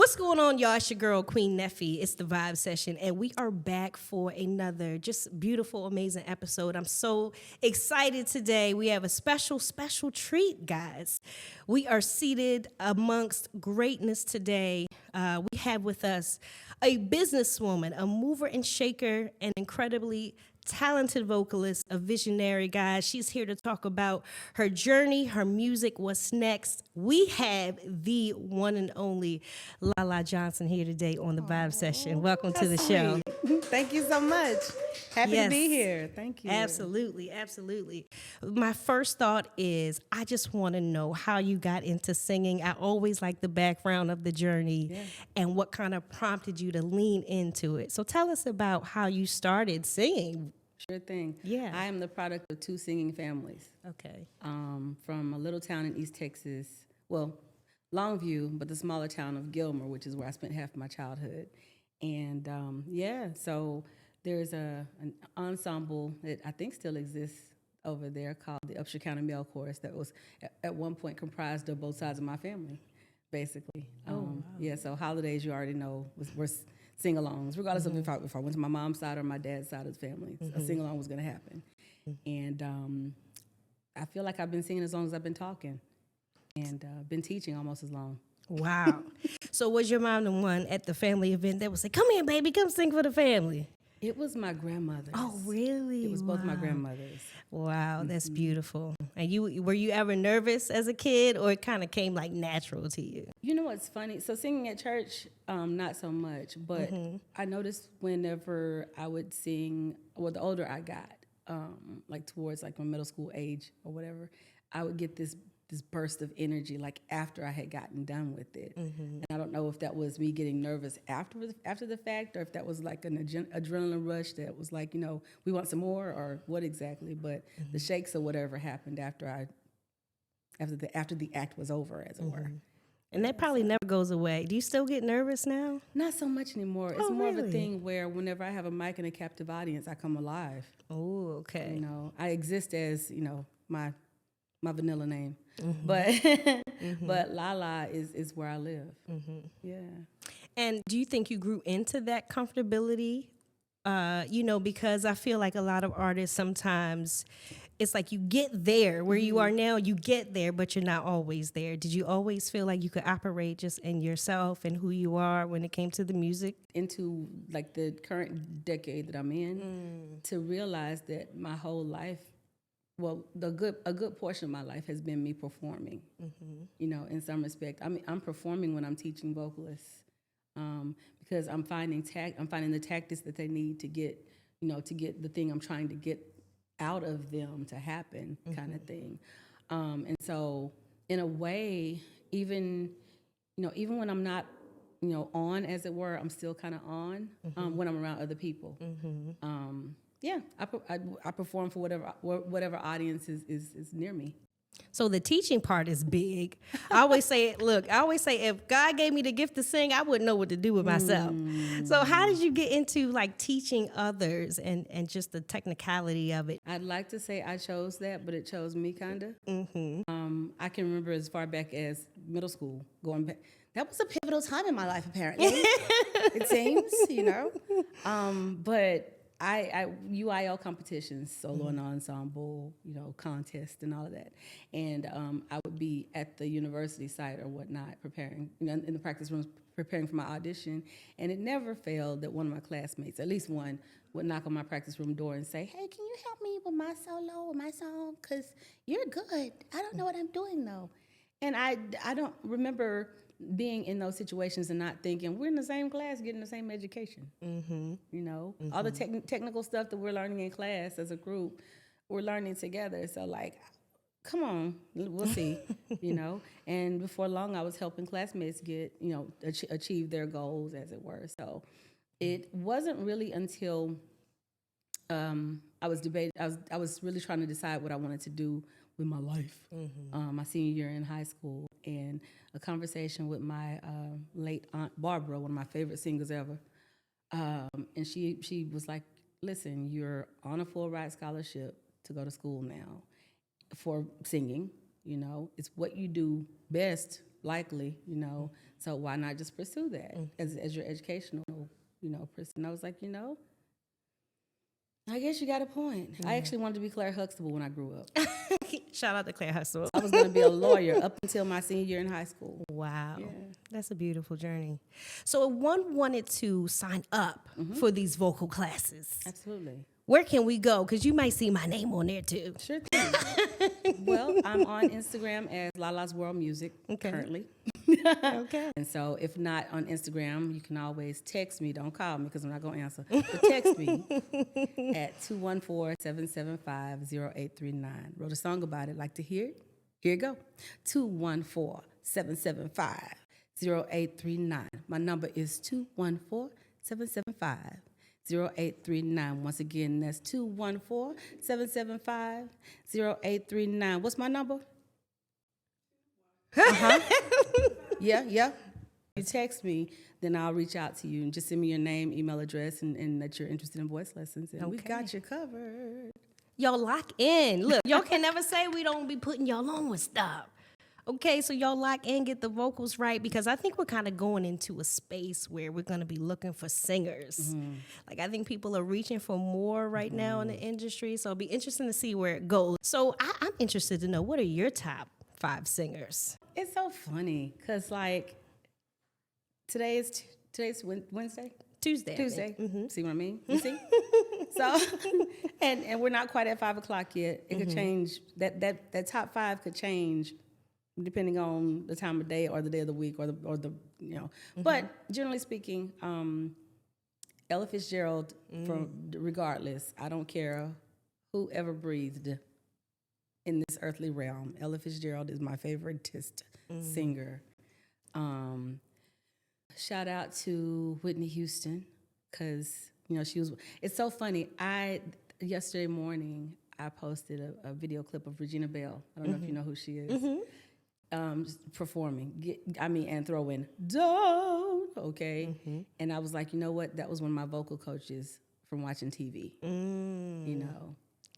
What's going on, y'all? It's your girl, Queen Neffy. It's the Vibe Session, and we are back for another just beautiful, amazing episode. I'm so excited today. We have a special treat, guys. We are seated amongst greatness today. We have with us a businesswoman, a mover and shaker, an incredibly talented vocalist, a visionary, guys. She's here to talk about her journey, her music, what's next. We have the one and only Lala Johnson here today on the Vibe Session. Welcome to the show. Thank you so much. Happy to be here. Thank you. Absolutely, absolutely. My first thought is I just want to know how you got into singing. I always like the background of the journey and what kind of prompted you to lean into it. So tell us about how you started singing. Sure thing. Yeah. I am the product of two singing families. Okay. From a little town in East Texas, well, Longview, but the smaller town of Gilmer, which is where I spent half of my childhood. And so there's an ensemble that I think still exists over there called the Upshur County Male Chorus that was at one point comprised of both sides of my family, basically. Wow. Yeah, so holidays, you already know, were sing-alongs, regardless of if I went to my mom's side or my dad's side of the family. A sing-along was going to happen. And I feel like I've been singing as long as I've been talking and been teaching almost as long. Wow. So was your mom the one at the family event that was like, come here, baby, come sing for the family? It was my grandmother's. Oh, really? It was both my grandmothers. Wow, that's beautiful. And were you ever nervous as a kid, or it kind of came like natural to you? You know what's funny? So singing at church, not so much, but I noticed whenever I would sing, well, the older I got, like towards like my middle school age or whatever, I would get this burst of energy like after I had gotten done with it. And I don't know if that was me getting nervous after the fact, or if that was like an adrenaline rush that was like, we want some more, or what exactly. But the shakes or whatever happened after the act was over, as it were. And that probably never goes away. Do you still get nervous now? Not so much anymore. It's more of a thing where whenever I have a mic and a captive audience, I come alive. Oh, okay. I exist as, my vanilla name. But but Lala is where I live. Yeah. And do you think you grew into that comfortability? Because I feel like a lot of artists sometimes it's like you get there where you are now, you get there, but you're not always there. Did you always feel like you could operate just in yourself and who you are when it came to the music? Into like the current decade that I'm in, to realize that my whole life, well, a good portion of my life has been me performing. In some respect, I mean, I'm performing when I'm teaching vocalists, because I'm finding the tactics that they need to get the thing I'm trying to get out of them to happen, kind of thing. And so, in a way, even when I'm not, on, as it were, I'm still kind of on when I'm around other people. I perform for whatever audience is near me. So the teaching part is big. I always say, if God gave me the gift to sing, I wouldn't know what to do with myself. So how did you get into like teaching others and just the technicality of it? I'd like to say I chose that, but it chose me, kind of. I can remember as far back as middle school, going back. That was a pivotal time in my life, apparently. It seems, But I UIL competitions, solo and ensemble, contests and all of that. And I would be at the university site or whatnot, preparing, in the practice rooms, preparing for my audition. And it never failed that one of my classmates, at least one, would knock on my practice room door and say, hey, can you help me with my solo or my song? Because you're good. I don't know what I'm doing, though. And I don't remember being in those situations and not thinking we're in the same class getting the same education. All the technical stuff that we're learning in class as a group, we're learning together. So like, come on, we'll see. And before long I was helping classmates get achieve their goals, as it were. So it wasn't really until I was really trying to decide what I wanted to do with my life. My senior year in high school, and a conversation with my late aunt Barbara, one of my favorite singers ever, and she was like, listen, you're on a full ride scholarship to go to school now for singing. It's what you do best likely, you know. So why not just pursue that as your educational, you know, person? I was like, you know, I guess you got a point. I actually wanted to be Claire Huxtable when I grew up. Shout out to Claire Hustle. I was going to be a lawyer up until my senior year in high school. Wow. Yeah. That's a beautiful journey. So if one wanted to sign up for these vocal classes, Absolutely. where can we go? Because you might see my name on there too. Sure thing. Well, I'm on Instagram as Lala's World Music currently. Okay. And so if not on Instagram, you can always text me. Don't call me because I'm not going to answer. But text me at 214-775-0839. Wrote a song about it. Like to hear it? Here you go. 214-775-0839. My number is 214-775-0839. Once again, that's 214-775-0839. What's my number? Yeah. You text me, then I'll reach out to you and just send me your name, email address, and that you're interested in voice lessons. And we got you covered. Y'all lock in. Look, y'all can never say we don't be putting y'all on with stuff. Okay, so y'all lock in, get the vocals right, because I think we're kind of going into a space where we're going to be looking for singers. Like, I think people are reaching for more right now in the industry, so it'll be interesting to see where it goes. So I'm interested to know, what are your top 5 singers? It's so funny because, like, today's Wednesday? Tuesday. See what I mean? You see? So, and we're not quite at 5 o'clock yet. It could change. That top 5 could change depending on the time of day or the day of the week or the you know. But generally speaking, Ella Fitzgerald, regardless, I don't care who ever breathed in this earthly realm. Ella Fitzgerald is my favoritist singer. Shout out to Whitney Houston, because, you know, she was, it's so funny. Yesterday morning, I posted a video clip of Regina Bell. I don't know if you know who she is. Performing, and throwing down, okay? And I was like, you know what? That was one of my vocal coaches from watching TV, you know?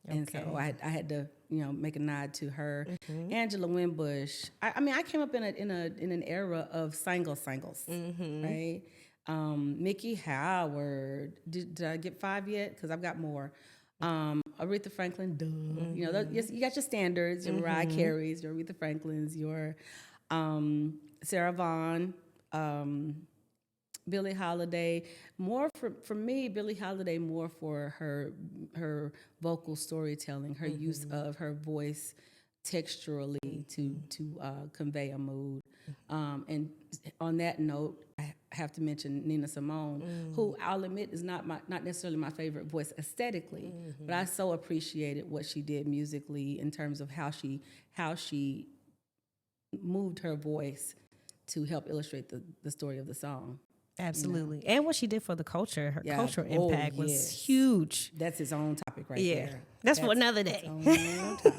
And so I had to, you know, make a nod to her. Angela Winbush. I came up in an era of singles, right? Mickey Howard. Did I get 5 yet? Because I've got more. Aretha Franklin, duh. You know, you got your standards, your Mariah Careys, your Aretha Franklins, your Sarah Vaughan, Billie Holiday. More for me, Billie Holiday more for her vocal storytelling, her use of her voice texturally to convey a mood. And on that note, I have to mention Nina Simone, who I'll admit is not necessarily my favorite voice aesthetically, but I so appreciated what she did musically in terms of how she moved her voice to help illustrate the story of the song. Absolutely. You know? And what she did for the culture, her cultural impact was huge. That's its own topic right there. That's for another day. Own topic.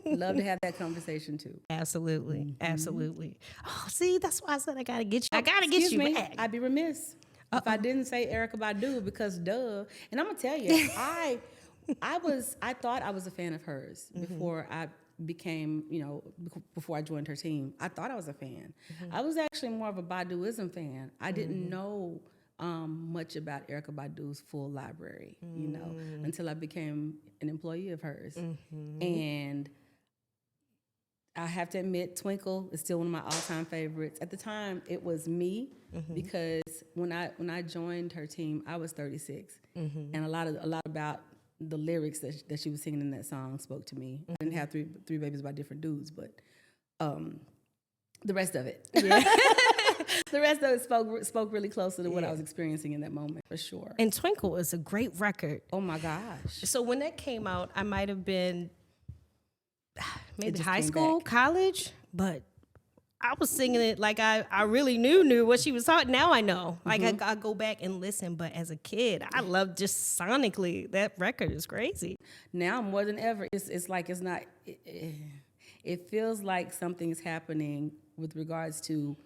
Love to have that conversation too. Absolutely. Absolutely. Oh, see, that's why I said I got to get you. I got to get you back. I'd be remiss if I didn't say Erykah Badu, because duh. And I'm going to tell you, I thought I was a fan of hers before I became, you know, before I joined her team. I thought I was a fan. I was actually more of a Baduism fan. I didn't know much about Erykah Badu's full library, you know, until I became an employee of hers. And I have to admit, Twinkle is still one of my all-time favorites. At the time, it was me, because when I joined her team, I was 36, and a lot about the lyrics that she was singing in that song spoke to me. I didn't have three babies by different dudes, but the rest of it, the rest of it spoke really closely to what I was experiencing in that moment, for sure. And Twinkle is a great record. Oh my gosh! So when that came out, I might have been maybe high school, college, but I was singing it like I really knew what she was talking. Now I know. Like I go back and listen, but as a kid, I loved just sonically. That record is crazy. Now more than ever, it's like it's not. It feels like something's happening with regards to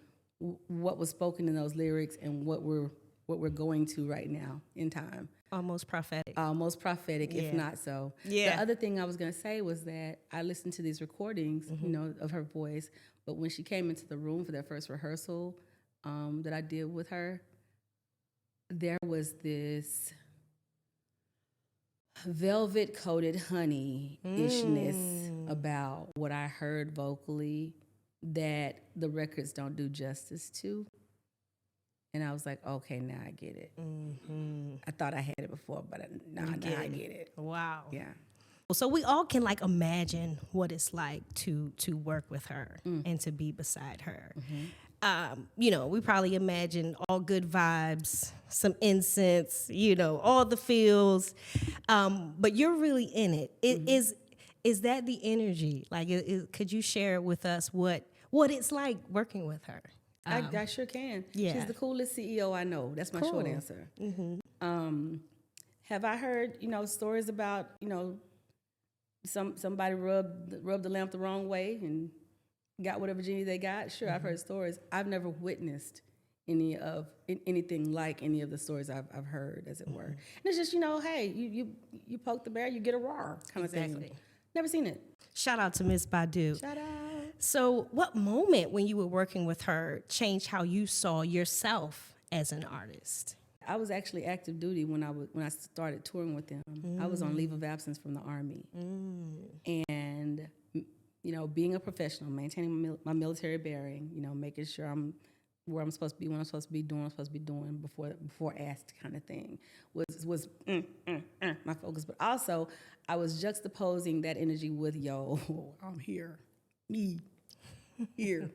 what was spoken in those lyrics and what we're we're going to right now in time. Almost prophetic. Almost prophetic, if not so. Yeah. The other thing I was going to say was that I listened to these recordings, of her voice, but when she came into the room for that first rehearsal that I did with her, there was this velvet coated honey-ishness about what I heard vocally that the records don't do justice to. And I was like, okay, now I get it. I thought I had it before, but now I get it. Wow. Yeah. So we all can like imagine what it's like to work with her and to be beside her. We probably imagine all good vibes, some incense, all the feels. But you're really in it. Is that the energy? Like, could you share with us what it's like working with her? I sure can. Yeah. She's the coolest CEO I know. That's my short answer. Have I heard, stories about, somebody rubbed the lamp the wrong way and got whatever genie they got? Sure, I've heard stories. I've never witnessed anything like any of the stories I've heard, as it were. And it's just, hey, you poke the bear, you get a roar kind of thing. Never seen it. Shout out to Miss Badu. Shout out. So what moment when you were working with her changed how you saw yourself as an artist? I was actually active duty when I started touring with them. I was on leave of absence from the Army. And, being a professional, maintaining my military bearing, making sure I'm where I'm supposed to be, when I'm supposed to be doing what I'm supposed to be doing before asked kind of thing was my focus. But also, I was juxtaposing that energy with, I'm here, me, here,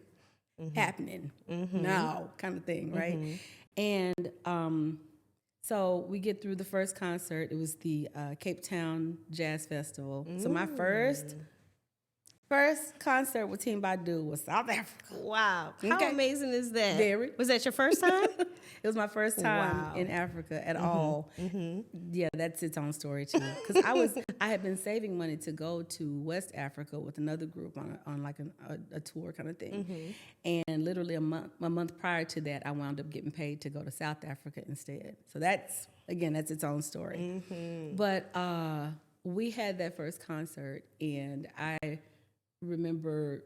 happening, now kind of thing, right? And so we get through the first concert. It was the Cape Town Jazz Festival. So my first concert with Team Badu was South Africa. Wow. How amazing is that? Very. Was that your first time? It was my first time in Africa at all. Yeah, that's its own story too. Because I had been saving money to go to West Africa with another group on like a tour kind of thing. And literally a month prior to that, I wound up getting paid to go to South Africa instead. So that's its own story. But we had that first concert, and I remember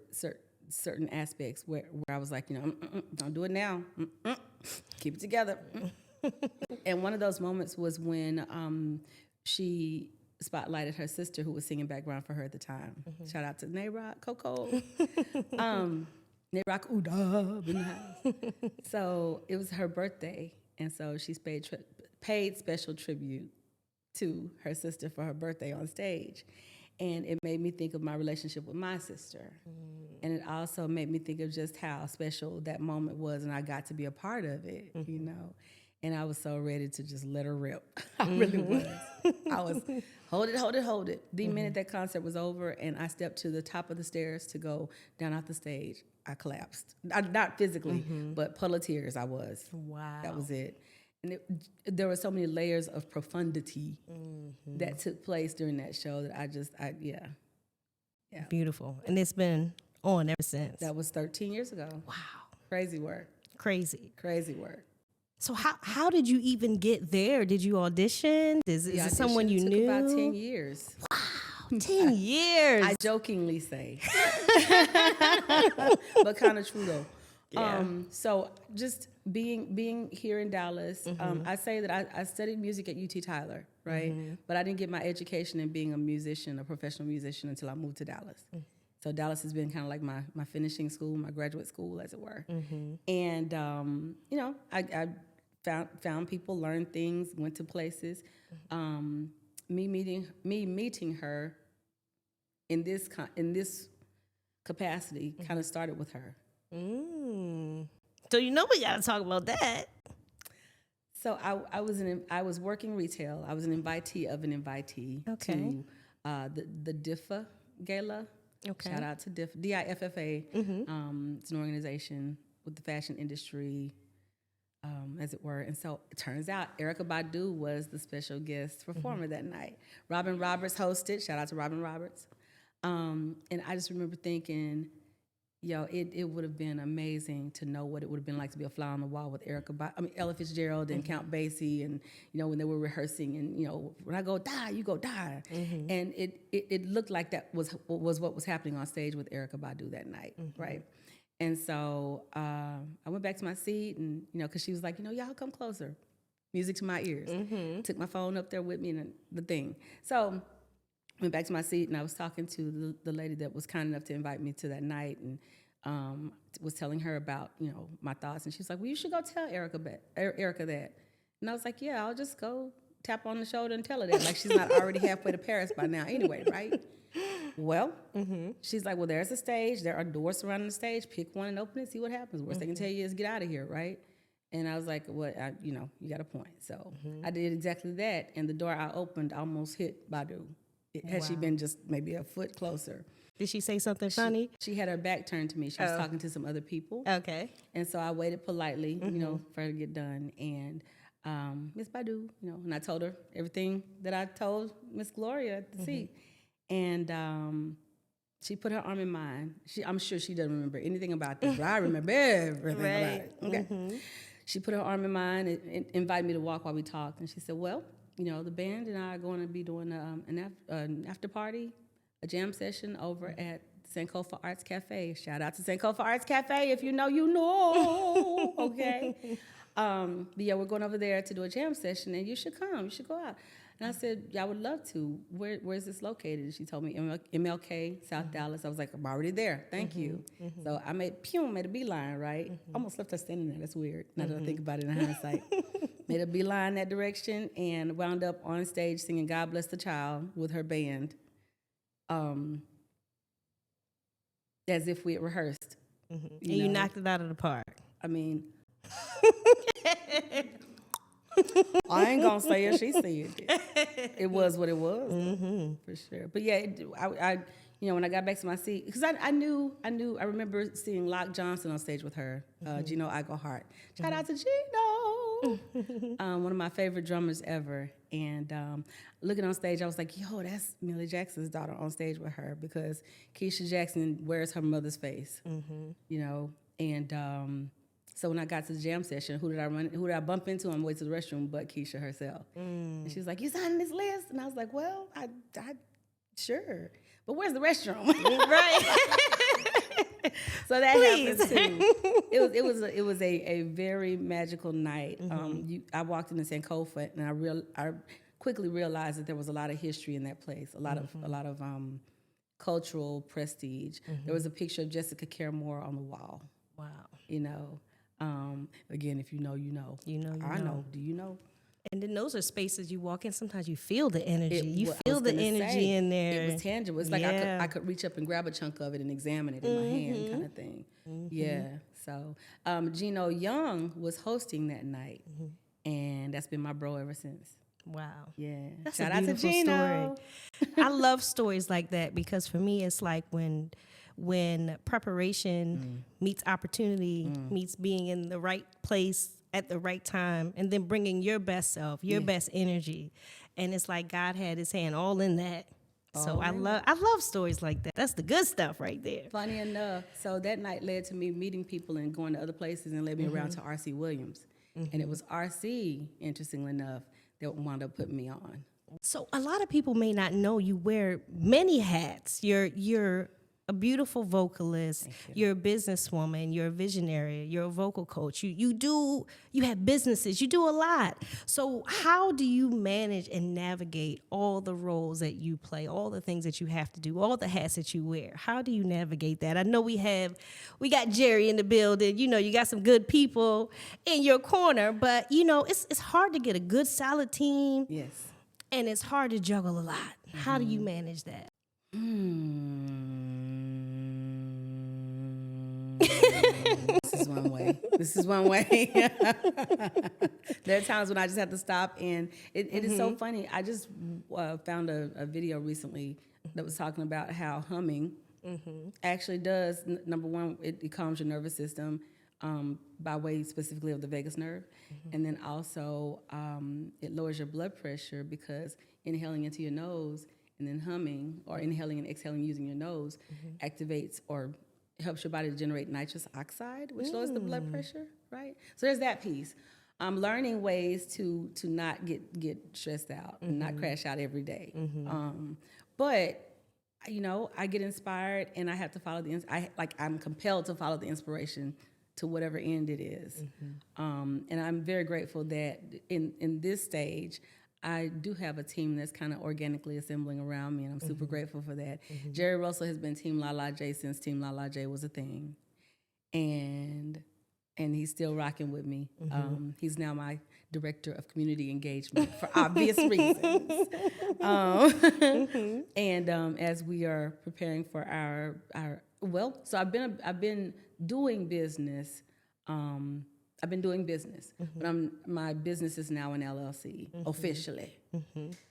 certain aspects where I was like, don't do it now. Keep it together. And one of those moments was when she spotlighted her sister, who was singing background for her at the time. Shout out to Nayrok Coco. Nayrok Udab in the house. So it was her birthday, and so she paid special tribute to her sister for her birthday on stage. And it made me think of my relationship with my sister. And it also made me think of just how special that moment was, and I got to be a part of it, And I was so ready to just let her rip. I really was. I was, hold it. The minute that concert was over and I stepped to the top of the stairs to go down off the stage, I collapsed. Not physically, but puddle of tears I was. Wow. That was it. And there were so many layers of profundity that took place during that show that yeah. Beautiful. And it's been on ever since. That was 13 years ago. Wow. Crazy work. Crazy work. So how did you even get there? Did you audition? Is it someone you knew? It took about 10 years. Wow, 10 years. I jokingly say. But kind of true though. Yeah. So just being here in Dallas, I say that I studied music at UT Tyler, right? But I didn't get my education in being a professional musician, until I moved to Dallas. So Dallas has been kind of like my finishing school, my graduate school, as it were. And I found people, learned things, went to places. Me meeting her in this capacity kind of started with her. So we gotta talk about that. So I was working retail. I was an invitee of an invitee to the DIFFA Gala. Okay. Shout out to DIFFA, DIFFA. It's an organization with the fashion industry, as it were. And so it turns out Erykah Badu was the special guest performer that night. Robin Roberts hosted. Shout out to Robin Roberts. And I just remember thinking, Yo, it would have been amazing to know what it would have been like to be a fly on the wall with Ella Fitzgerald and Count Basie, and when they were rehearsing, and when I go die, you go die, and it looked like that was what was happening on stage with Erykah Badu that night, right? And so I went back to my seat, and because she was like, y'all come closer, music to my ears. Took my phone up there with me and the thing. So went back to my seat, and I was talking to the lady that was kind enough to invite me to that night, and was telling her about my thoughts, and she was like, well, you should go tell Erykah that. And I was like, yeah, I'll just go tap on the shoulder and tell her that, like she's not already halfway to Paris by now anyway, right? Well, she's like, well, there's a stage, there are doors surrounding the stage, pick one and open it, see what happens. Worst they can tell you is get out of here, right? And I was like, well, you got a point. So I did exactly that, and the door I opened almost hit Badu. Had she been just maybe a foot closer. Did she say something funny? She had her back turned to me. She was talking to some other people. Okay. And so I waited politely, for her to get done. And Miss Badu, and I told her everything that I told Miss Gloria at the seat. And she put her arm in mine. I'm sure she doesn't remember anything about this, but I remember everything about it. Okay. She put her arm in mine and invited me to walk while we talked. And she said, well, the band and I are going to be doing an after party, a jam session over at Sankofa Arts Cafe. Shout out to Sankofa Arts Cafe. If you know, you know. Okay. But yeah, we're going over there to do a jam session, and you should come. You should go out. And I said, yeah, I would love to. Where's this located? And she told me MLK, South Dallas. I was like, I'm already there. Thank you. So I made a beeline, right? Almost left her standing there. That's weird, now that I think about it in hindsight. Made a beeline that direction and wound up on stage singing God Bless the Child with her band, as if we had rehearsed. And you knocked it out of the park. I mean, I ain't gonna say it. She said it. It was what it was, for sure. But yeah, I when I got back to my seat, because I remember seeing Lala Johnson on stage with her, Gino Iglehart. Shout out to Gino, one of my favorite drummers ever. And looking on stage, I was like, yo, that's Millie Jackson's daughter on stage with her, because Keisha Jackson wears her mother's face, and so when I got to the jam session, who did I bump into on my way to the restroom but Keisha herself? And she was like, you signing this list? And I was like, well, I sure. But where's the restroom? Right. So that happened too. It was a very magical night. I walked into Sankofa, and I quickly realized that there was a lot of history in that place, a lot of cultural prestige. There was a picture of Jessica Caremore on the wall. Wow. Again, if you know, you know. I know. Do you know? And then those are spaces you walk in. Sometimes you feel the energy. You feel the energy in there. It was tangible. It's like I could reach up and grab a chunk of it and examine it in my hand, kind of thing. Yeah. So Gino Young was hosting that night, and that's been my bro ever since. Wow. Yeah. That's Shout a out to beautiful Gino. story. I love stories like that, because for me it's like when preparation meets opportunity, meets being in the right place at the right time, and then bringing your best self, your best energy. And it's like God had his hand all in that. So I love stories like that. That's the good stuff right there. Funny enough, so that night led to me meeting people and going to other places, and led me around to R.C. Williams. And it was R.C., interestingly enough, that wound up putting me on. So a lot of people may not know you wear many hats. You're a beautiful vocalist. You're a businesswoman. You're a visionary. You're a vocal coach. You have businesses. You do a lot. So how do you manage and navigate all the roles that you play, all the things that you have to do, all the hats that you wear? How do you navigate that? I know we got Jerry in the building. You got some good people in your corner, but it's hard to get a good solid team. Yes. And it's hard to juggle a lot. How do you manage that? This is one way. There are times when I just have to stop, and it is so funny. I just found a video recently that was talking about how humming actually does, number one, it calms your nervous system by way specifically of the vagus nerve, and then also it lowers your blood pressure, because inhaling into your nose and then humming, or inhaling and exhaling using your nose, activates or helps your body to generate nitrous oxide, which lowers the blood pressure, right? So there's that piece. I'm learning ways to not get stressed out and not crash out every day. But I get inspired, and I have to follow I'm compelled to follow the inspiration to whatever end it is. And I'm very grateful that in this stage, I do have a team that's kind of organically assembling around me, and I'm super grateful for that. Jerry Russell has been Team Lala J since Team Lala J was a thing, and he's still rocking with me. He's now my director of community engagement for obvious reasons. And as we are preparing for so I've been doing business. I've been doing business, but my business is now an LLC officially.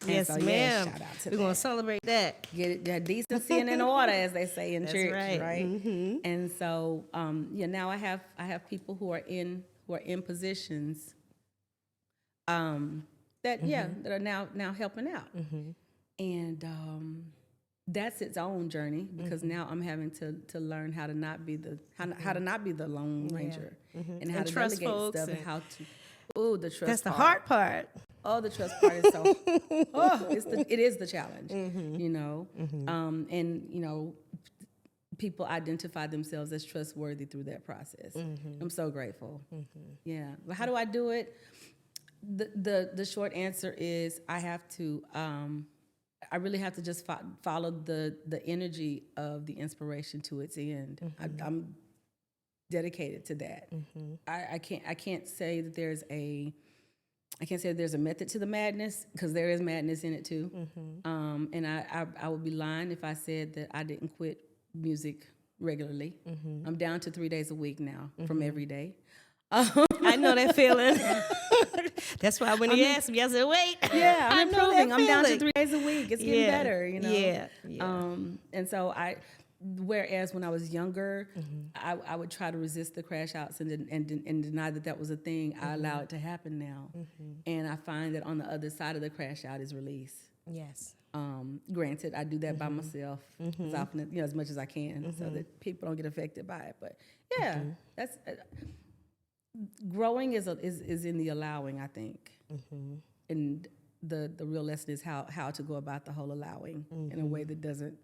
Yes, so, ma'am. Shout out to We're gonna celebrate that. Get it, that decency and in order, as they say in That's church, right? And so, now I have people who are in positions, that are now helping out, and that's its own journey, because now I'm having to learn how to not be the lone ranger, and how to trust delegate folks stuff, and how to the trust. That's the hard part. Oh, the trust part is so. It is the challenge, and people identify themselves as trustworthy through that process. I'm so grateful. Yeah, but how do I do it? The short answer is I have to. I really have to just follow the energy of the inspiration to its end. I'm dedicated to that. I can't say that there's a method to the madness, because there is madness in it too. And I would be lying if I said that I didn't quit music regularly. I'm down to 3 days a week now from every day. I know that feeling. That's why when he asked me, I said, "Wait, yeah, I'm improving. I'm down to feeling. 3 days a week. It's getting better, Yeah. And so whereas when I was younger, I would try to resist the crash outs and deny that was a thing. I allow it to happen now, and I find that on the other side of the crash out is release. Yes. Granted, I do that by myself as often, as much as I can, so that people don't get affected by it. But yeah, that's growing is in the allowing, I think, and the real lesson is how to go about the whole allowing in a way that doesn't.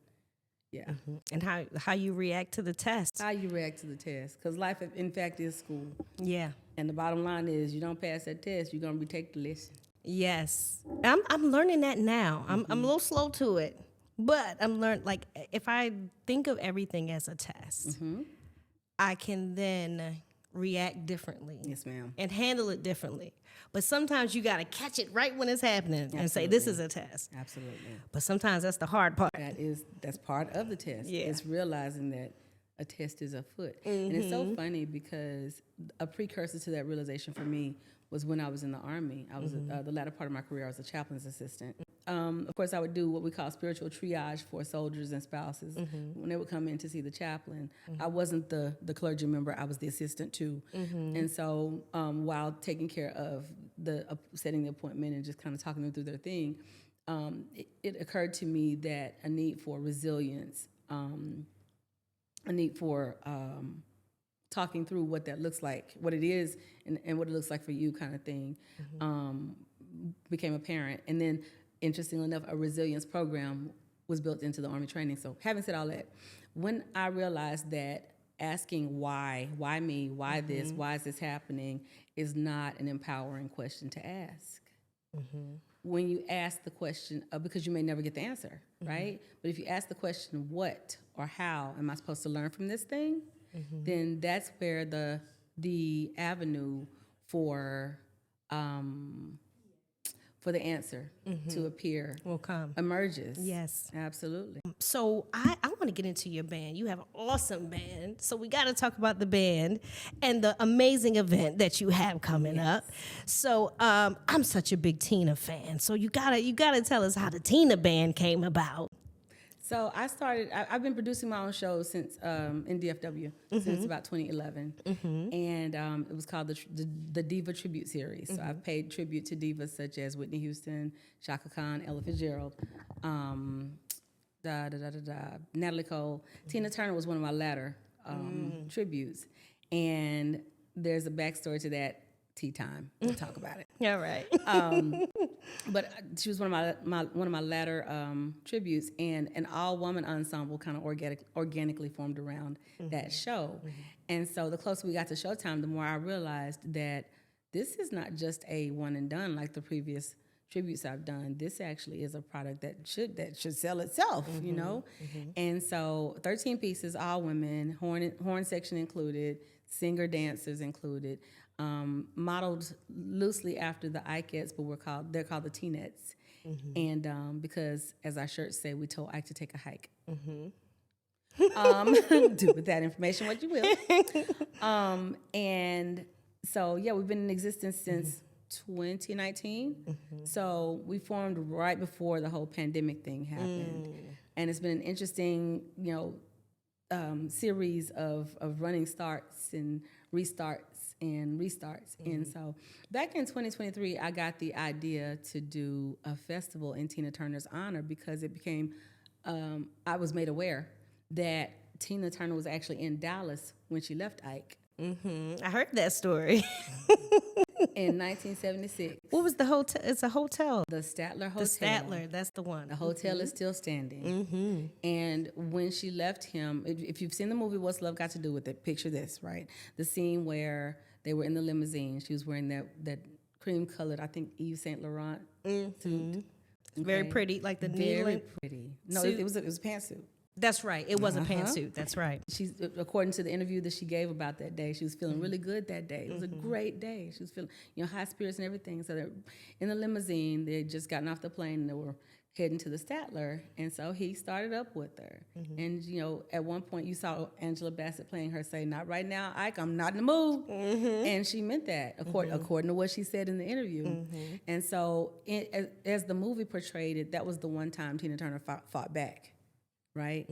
Yeah. And how you react to the test. How you react to the test. Because life, in fact, is school. Yeah. And the bottom line is, you don't pass that test, you're going to retake the lesson. Yes. I'm learning that now. I'm a little slow to it. But I'm learning, like, if I think of everything as a test, I can then react differently. Yes, ma'am. And handle it differently. But sometimes you got to catch it right when it's happening and say, this is a test. Absolutely. But sometimes that's the hard part. That's part of the test. Yeah. It's realizing that a test is afoot. And it's so funny, because a precursor to that realization for me was when I was in the Army. I was the latter part of my career, I was a chaplain's assistant. Of course, I would do what we call spiritual triage for soldiers and spouses when they would come in to see the chaplain. I wasn't the clergy member; I was the assistant too. And so, while taking care of setting the appointment and just kind of talking them through their thing, it occurred to me that a need for resilience, a need for talking through what that looks like, what it is, and what it looks like for you, kind of thing, became apparent. And then, interestingly enough, a resilience program was built into the Army training. So having said all that, when I realized that asking why me, why this, why is this happening, is not an empowering question to ask. When you ask the question, because you may never get the answer, right? But if you ask the question, what or how am I supposed to learn from this thing, then that's where the avenue for the answer to appear Will come. emerges. Yes. Absolutely. So I want to get into your band. You have an awesome band. So we got to talk about the band and the amazing event that you have coming up. So I'm such a big Tina fan. So you gotta tell us how the Tina band came about. So I've been producing my own shows since in DFW since about 2011, and it was called the Diva Tribute Series. So I've paid tribute to divas such as Whitney Houston, Chaka Khan, Ella Fitzgerald, Natalie Cole. Tina Turner was one of my latter tributes. And there's a backstory to that. Tea time. We'll talk about it. All right. But she was one of my latter tributes, and an all woman ensemble kind of organically formed around that show. And so the closer we got to showtime, the more I realized that this is not just a one and done like the previous tributes I've done. This actually is a product that should sell itself, you know. And so 13 pieces, all women, horn section included, singer dancers included. Modeled loosely after the Ikettes, but they're called the Teenettes. And because, as our shirts say, we told Ike to take a hike. Do with that information what you will. And so, yeah, we've been in existence since 2019. So we formed right before the whole pandemic thing happened. And it's been an interesting, series of running starts and restarts. And so back in 2023, I got the idea to do a festival in Tina Turner's honor because it became, I was made aware that Tina Turner was actually in Dallas when she left Ike. I heard that story. In 1976. What was the hotel? It's a hotel. The Statler Hotel. The Statler, that's the one. The hotel is still standing. And when she left him, if you've seen the movie What's Love Got to Do with It, picture this, right? The scene where they were in the limousine. She was wearing that cream-colored, I think, Yves Saint Laurent suit. Okay. Very pretty, like the Very kneeling. pretty. No, it was a pantsuit. That's right. It was a pantsuit. That's right. She's, according to the interview that she gave about that day, she was feeling really good that day. It was a great day. She was feeling, high spirits and everything. So they're in the limousine. They had just gotten off the plane and they were heading to the Statler. And so he started up with her. And, at one point you saw Angela Bassett playing her say, "Not right now, Ike, I'm not in the mood." And she meant that, according to what she said in the interview. And so as the movie portrayed it, that was the one time Tina Turner fought back. Right?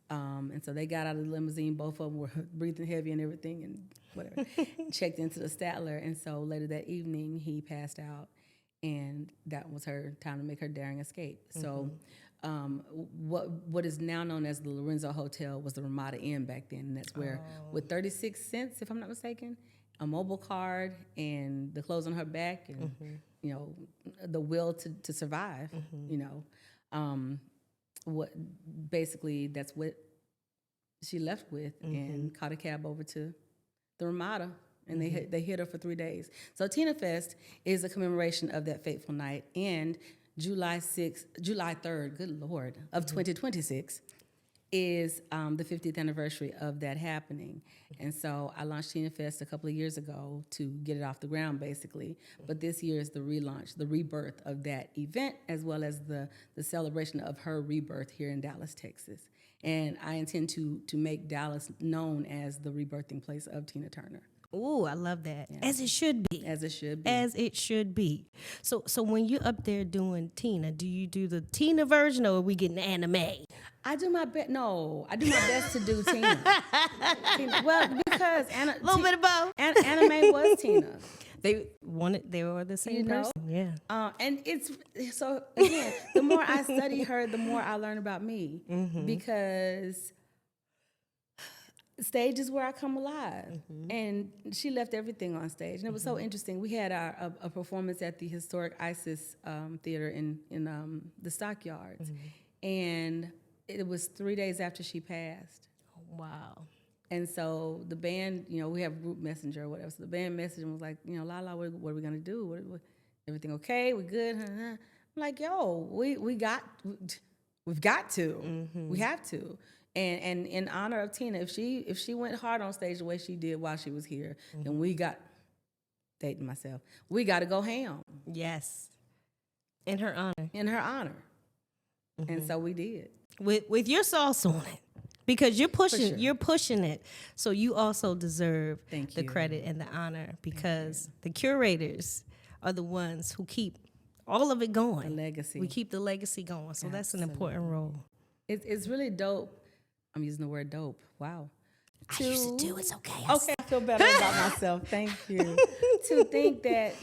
And so they got out of the limousine. Both of them were breathing heavy and everything and whatever. Checked into the Statler. And so later that evening, he passed out. And that was her time to make her daring escape. So what is now known as the Lorenzo Hotel was the Ramada Inn back then. And that's where, with 36 cents, if I'm not mistaken, a mobile card and the clothes on her back and, the will to survive, that's what she left with, and caught a cab over to the Ramada, and they hid her for 3 days. So Tina Fest is a commemoration of that fateful night, and July 3rd, good Lord, of 2026 is the 50th anniversary of that happening. And so I launched Tina Fest a couple of years ago to get it off the ground, basically. But this year is the relaunch, the rebirth of that event, as well as the celebration of her rebirth here in Dallas, Texas. And I intend to make Dallas known as the rebirthing place of Tina Turner. Ooh, I love that. Yeah. As it should be. As it should be. As it should be. So when you're up there doing Tina, do you do the Tina version or are we getting anime? I do my best. No, I do my best to do Tina. Well, because a little bit of both. Anime was Tina. They were the same person. Yeah. And it's so again, the more I study her, the more I learn about me, because stage is where I come alive. And she left everything on stage. And it was so interesting. We had a performance at the historic ISIS theater in the Stockyards. And it was 3 days after she passed. Wow. And so the band, we have group messenger or whatever. So the band messaged and was like, Lala, what are we going to do? What, everything okay? We good? I'm like, yo, we've got to. We have to. And in honor of Tina, if she went hard on stage the way she did while she was here, then we got to go ham. Yes. In her honor. And so we did. With your sauce on it. Because you're pushing it. So you also deserve the credit and the honor, because the curators are the ones who keep all of it going. The legacy. We keep the legacy going. So that's an important role. It's really dope. I'm using the word dope. Wow. I used to do. It's okay. Okay, I feel better about myself. Thank you. To think that,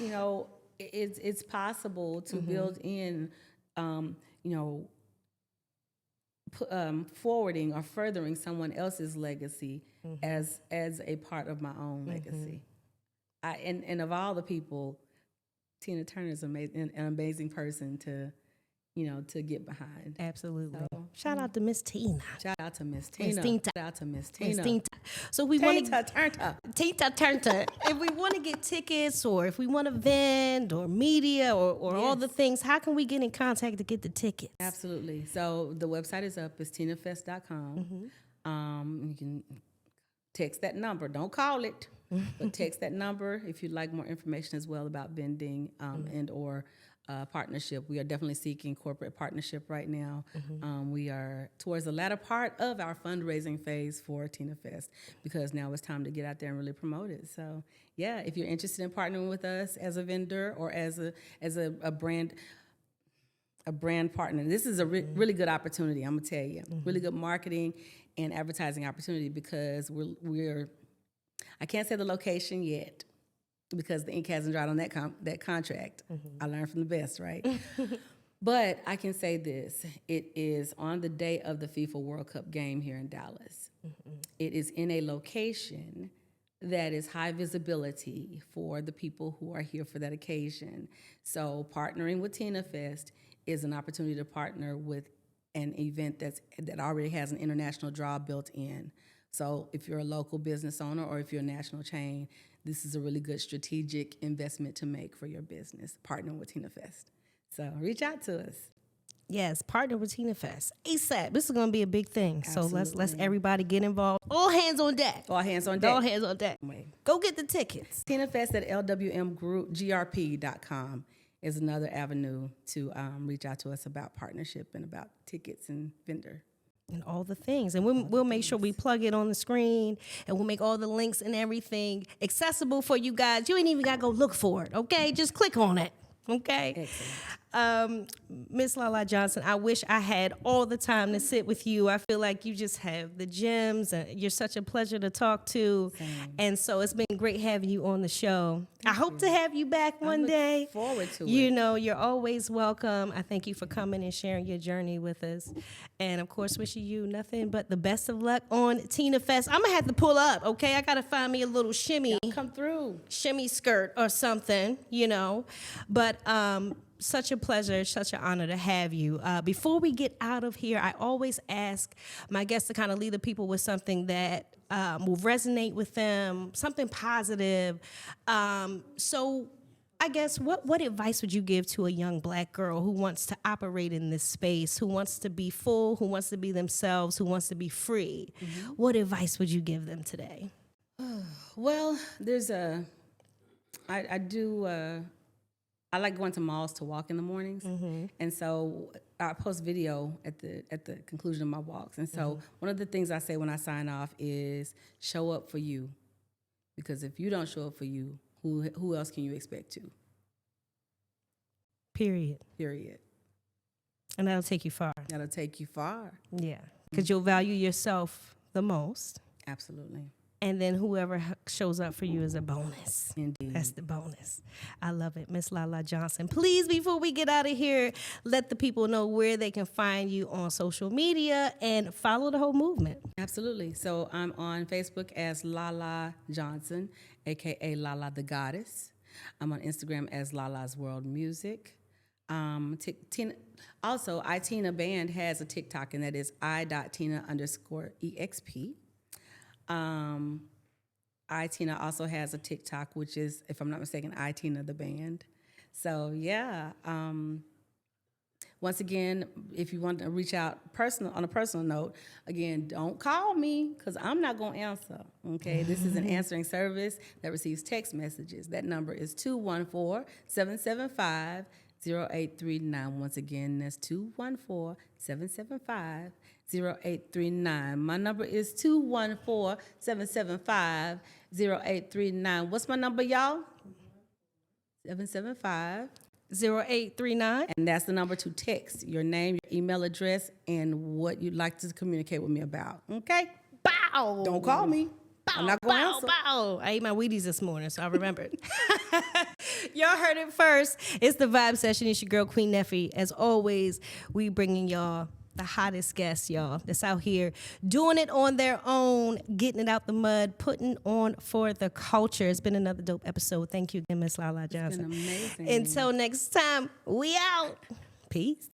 it's possible to build in, forwarding or furthering someone else's legacy as a part of my own legacy. And of all the people, Tina Turner is an amazing person to get behind. Absolutely. So, shout out to Miss Tina. Shout out to Miss Tina. Shout out to Miss Tina. So we want to Tina Turner. If we want to get tickets, or if we want to vend, or media, or all the things, how can we get in contact to get the tickets? Absolutely. So the website is up. It's tinafest.com. You can text that number. Don't call it, but text that number if you'd like more information as well about vending and or partnership. We are definitely seeking corporate partnership right now. We are towards the latter part of our fundraising phase for Tina Fest, because now it's time to get out there and really promote it. So yeah, if you're interested in partnering with us as a vendor or as a brand partner, this is a really good opportunity. I'm gonna tell you, really good marketing and advertising opportunity, because we're I can't say the location yet, because the ink hasn't dried on that contract. I learned from the best, right? But I can say this. It is on the day of the FIFA World Cup game here in Dallas. It is in a location that is high visibility for the people who are here for that occasion. So partnering with Tina Fest is an opportunity to partner with an event that already has an international draw built in. So if you're a local business owner or if you're a national chain, this is a really good strategic investment to make for your business, partnering with Tina Fest. So reach out to us. Yes, partner with Tina Fest ASAP. This is going to be a big thing. Absolutely. So let's everybody get involved. All hands on deck. All hands on deck. All hands on deck. Go get the tickets. Tina Fest at lwmgrp.com is another avenue to reach out to us about partnership and about tickets and vendor. And all the things. And we'll make sure we plug it on the screen, and we'll make all the links and everything accessible for you guys. You ain't even got to go look for it, okay? Just click on it, okay? Excellent. Miss Lala Johnson, I wish I had all the time to sit with you. I feel like you just have the gems, and you're such a pleasure to talk to. Same. And so it's been great having you on the show. I hope to have you back one day. Look forward to it. You know, you're always welcome. I thank you for coming and sharing your journey with us. And of course, wishing you nothing but the best of luck on Tina Fest. I'm gonna have to pull up, okay? I gotta find me a little shimmy. Come through. Shimmy skirt or something, you know. But such a pleasure, such an honor to have you. Before we get out of here, I always ask my guests to kind of leave the people with something that will resonate with them, something positive. So I guess what advice would you give to a young Black girl who wants to operate in this space, who wants to be full, who wants to be themselves, who wants to be free? What advice would you give them today? Well, there's I like going to malls to walk in the mornings, and so I post video at the conclusion of my walks. And so one of the things I say when I sign off is show up for you, because if you don't show up for you, who else can you expect to? Period. And that'll take you far. That'll take you far. Yeah, because you'll value yourself the most. Absolutely. And then whoever shows up for you is a bonus. Indeed. That's the bonus. I love it. Miss Lala Johnson, please, before we get out of here, let the people know where they can find you on social media and follow the whole movement. Absolutely. So I'm on Facebook as Lala Johnson, a.k.a. Lala the Goddess. I'm on Instagram as Lala's World Music. Also, iTina Band has a TikTok, and that is i.tina_exp. iTina also has a TikTok, which is, if I'm not mistaken, iTina the Band. So yeah. Once again, if you want to reach out on a personal note, again, don't call me, because I'm not going to answer. Okay, this is an answering service that receives text messages. That number is 214-775-0839. Once again, that's 214-775-0839. My number is 214-775-0839. What's my number, y'all? 775-0839. And that's the number to text your name, your email address, and what you'd like to communicate with me about. Okay? Bow! Don't call me. I'm not going to answer. Bow. I ate my Wheaties this morning, so I remembered. Y'all heard it first. It's the Vibe Session. It's your girl, Queen Neffy. As always, we bringing y'all the hottest guests, y'all, that's out here doing it on their own, getting it out the mud, putting on for the culture. It's been another dope episode. Thank you again, Miss Lala Johnson. It's been amazing. Until next time, we out. Peace.